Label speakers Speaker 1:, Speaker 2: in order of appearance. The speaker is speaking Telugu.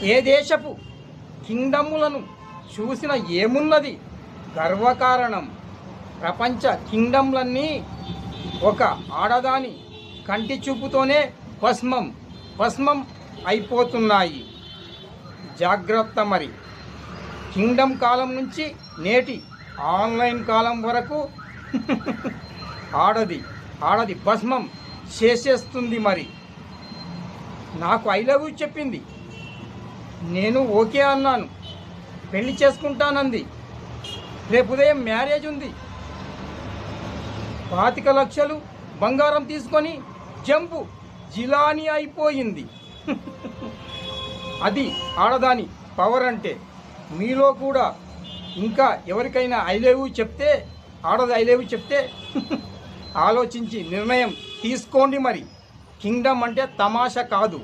Speaker 1: ఏ దేశపు కింగ్డములను చూసిన ఏమున్నది గర్వకారణం. ప్రపంచ కింగ్డమ్లన్నీ ఒక ఆడదాని కంటి చూపుతోనే భస్మం అయిపోతున్నాయి. జాగ్రత్త మరి. కింగ్డమ్ కాలం నుంచి నేటి ఆన్లైన్ కాలం వరకు ఆడది భస్మం చేసేస్తుంది. మరి నాకు ఐ లవ్ యూ చెప్పింది, నేను ఓకే అన్నాను, పెళ్లి చేసుకుంటానంది. రేపు ఉదయం మ్యారేజ్ ఉంది. 25 లక్షలు బంగారం తీసుకొని జంపు జిలానీ అయిపోయింది. అది ఆడదాని పవర్ అంటే. మీలో కూడా ఇంకా ఎవరికైనా ఐ లవ్ యూ చెప్తే, ఆడది ఐ లవ్ యూ చెప్తే ఆలోచించి నిర్ణయం తీసుకోండి. మరి కింగ్డమ్ అంటే తమాషా కాదు.